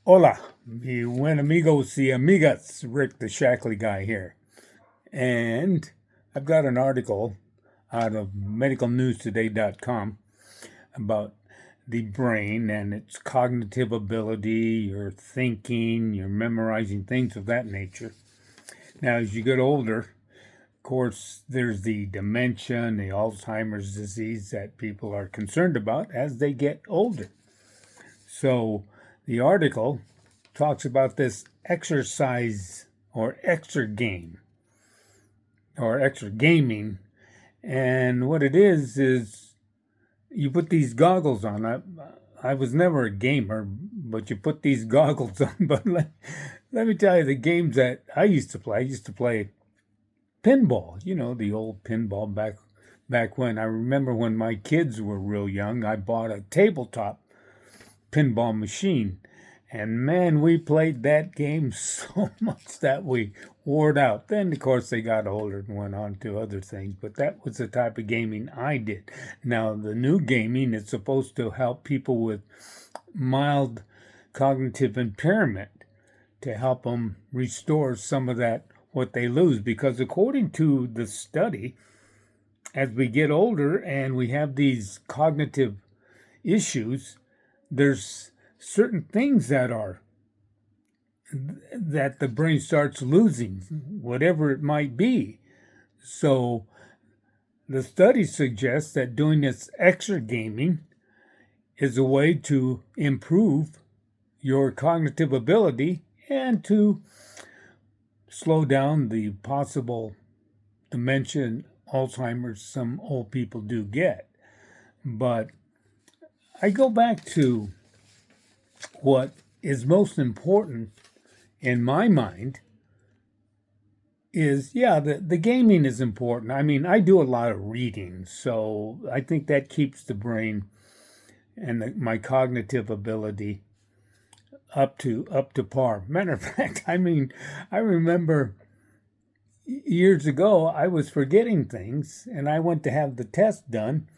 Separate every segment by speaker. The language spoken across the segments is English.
Speaker 1: Hola, mi buen amigos y amigas. Rick the Shackley guy here. And I've got an article out of medicalnewstoday.com about the brain and its cognitive ability, your thinking, your memorizing, things of that nature. Now, as you get older, of course, there's the dementia and the Alzheimer's disease that people are concerned about as they get older. So, the article talks about this exercise or exergame or exergaming. And what it is you put these goggles on. I was never a gamer, but you put these goggles on. But let me tell you, the games that I used to play pinball, the old pinball back when. I remember when my kids were real young, I bought a tabletop pinball machine. And man, we played that game so much that we wore it out. Then, of course, they got older and went on to other things. But that was the type of gaming I did. Now, the new gaming is supposed to help people with mild cognitive impairment to help them restore some of that, what they lose. Because according to the study, as we get older and we have these cognitive issues, there's certain things that the brain starts losing, whatever it might be. So the study suggests that doing this exergaming is a way to improve your cognitive ability and to slow down the possible dementia and Alzheimer's some old people do get. But I go back to what is most important in my mind is, the gaming is important. I mean, I do a lot of reading, so I think that keeps the brain and my cognitive ability up to par. Matter of fact, I mean, I remember years ago I was forgetting things, and I went to have the test done,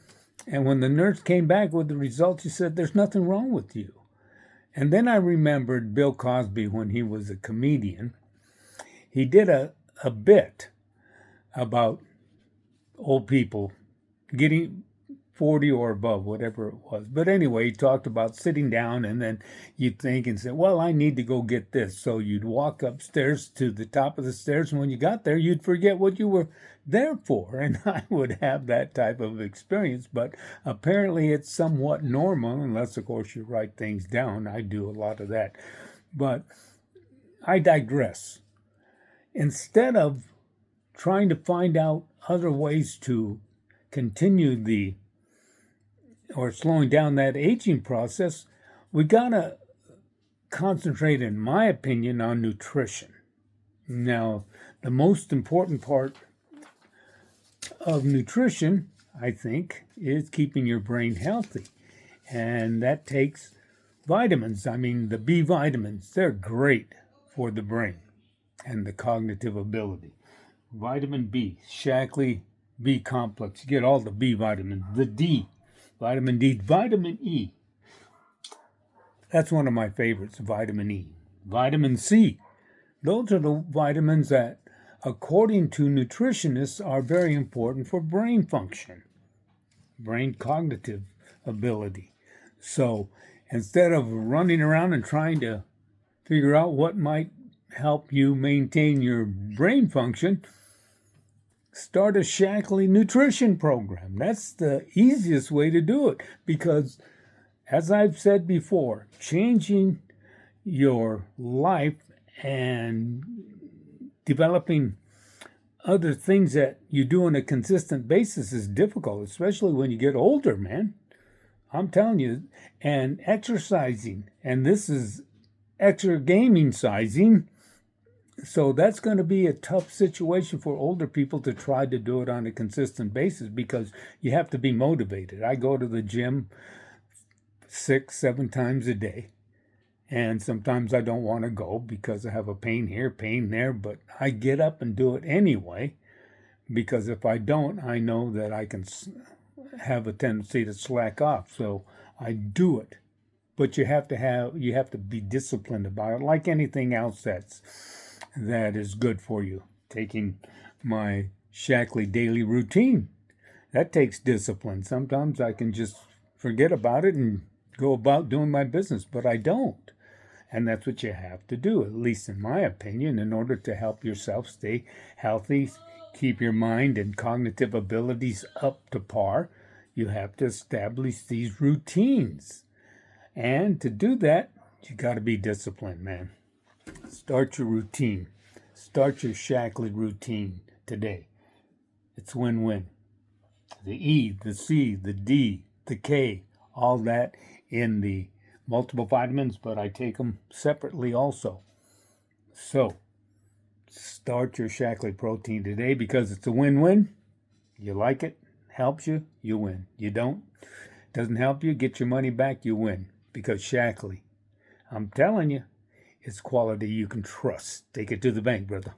Speaker 1: and when the nurse came back with the results, she said, "There's nothing wrong with you." And then I remembered Bill Cosby when he was a comedian. He did a bit about old people getting 40 or above, whatever it was. But anyway, he talked about sitting down and then you'd think and say, well, I need to go get this. So you'd walk upstairs to the top of the stairs. And when you got there, you'd forget what you were there for. And I would have that type of experience. But apparently it's somewhat normal, unless, of course, you write things down. I do a lot of that. But I digress. Instead of trying to find out other ways to continue or slowing down that aging process, we gotta concentrate, in my opinion, on nutrition. Now, the most important part of nutrition, I think, is keeping your brain healthy. And that takes vitamins. I mean, the B vitamins, they're great for the brain and the cognitive ability. Vitamin B, Shackley B complex. You get all the B vitamins. The D, vitamin D, vitamin E. That's one of my favorites, vitamin E. Vitamin C. Those are the vitamins that, according to nutritionists, are very important for brain function, brain cognitive ability. So instead of running around and trying to figure out what might help you maintain your brain function, start a Shackley nutrition program. That's the easiest way to do it because, as I've said before, changing your life and developing other things that you do on a consistent basis is difficult, especially when you get older, man. I'm telling you. And exercising, and this is exergaming sizing. So that's going to be a tough situation for older people to try to do it on a consistent basis because you have to be motivated. I go to the gym 6, 7 times a day. And sometimes I don't want to go because I have a pain here, pain there, but I get up and do it anyway because if I don't, I know that I can have a tendency to slack off. So I do it. but you have to be disciplined about it, like anything else that is good for you. Taking my Shackley daily routine, that takes discipline. Sometimes I can just forget about it and go about doing my business, but I don't. And that's what you have to do, at least in my opinion, in order to help yourself stay healthy, keep your mind and cognitive abilities up to par. You have to establish these routines. And to do that, you got to be disciplined, man. Start your routine. Start your Shackley routine today. It's win-win. The E, the C, the D, the K, all that in the multiple vitamins, but I take them separately also. So, start your Shackley protein today because it's a win-win. You like it, helps you, you win. You don't, doesn't help you, get your money back, you win. Because Shackley, I'm telling you, it's quality you can trust. Take it to the bank, brother.